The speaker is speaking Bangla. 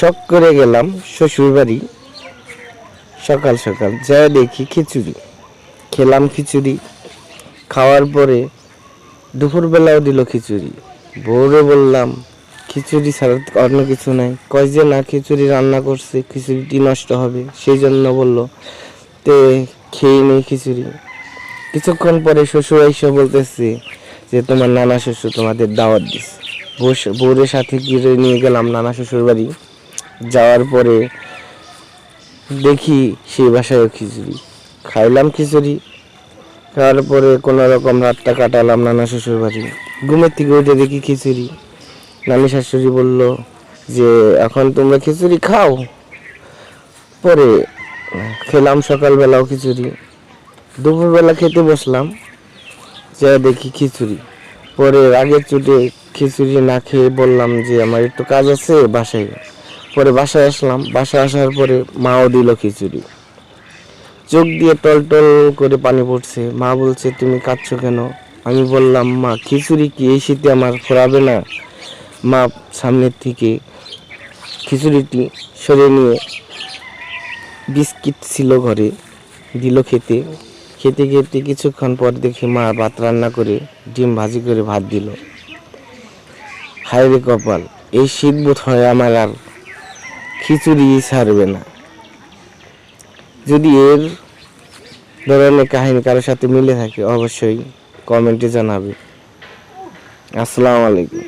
শখ করে গেলাম শ্বশুর বাড়ি। সকাল সকাল যা দেখি খিচুড়ি, খেলাম খিচুড়ি। খাওয়ার পরে দুপুরবেলাও দিল খিচুড়ি। বউরে বললাম খিচুড়ি ছাড়া তো অন্য কিছু নাই। কয় যে না, খিচুড়ি রান্না করছে, খিচুড়িটি নষ্ট হবে, সেই জন্য বলল তে খেয়ে নেই খিচুড়ি। কিছুক্ষণ পরে শ্বশুর এসে বলতেছে যে তোমার নানা শ্বশুর তোমাদের দাওয়াত দিছে। বউরের সাথে গিয়ে নিয়ে গেলাম নানা শ্বশুর বাড়ি। যাওয়ার পরে দেখি সেই বাসায় খিচুড়ি। খাইলাম খিচুড়ি, খাওয়ার পরে কোনো রকম রাতটা কাটালাম নানা শ্বশুর বাড়ি। ঘুমের থেকে উঠে দেখি খিচুড়ি। নানি শাশুড়ি বলল যে এখন তোমরা খিচুড়ি খাও। পরে খেলাম সকালবেলাও খিচুড়ি, দুপুরবেলা খেতে বসলাম, যা দেখি খিচুড়ি। পরে রাগের চোটে খিচুড়ি না খেয়ে বললাম যে আমার একটু কাজ আছে বাসায়। পরে বাসায় আসলাম, বাসায় আসার পরে মাও দিল খিচুড়ি। চোখ দিয়ে টল টল করে পানি পড়ছে। মা বলছে তুমি কাঁদছো কেন? আমি বললাম মা খিচুড়ি কি এই শীতে আমার ফুরাবে না? মা সামনের থেকে খিচুড়িটি সরে নিয়ে বিস্কিট ছিল ঘরে দিল খেতে। খেতে খেতে কিছুক্ষণ পর দেখি মা ভাত রান্না করে ডিম ভাজি করে ভাত দিল। হায় রে কপাল, এই শীত বোধ হয় আমার আর খিচুড়ি ছাড়বে না। যদি এর ধরনের কাহিনী কারোর সাথে মিলে থাকে অবশ্যই কমেন্টে জানাবে। আসসালামু আলাইকুম।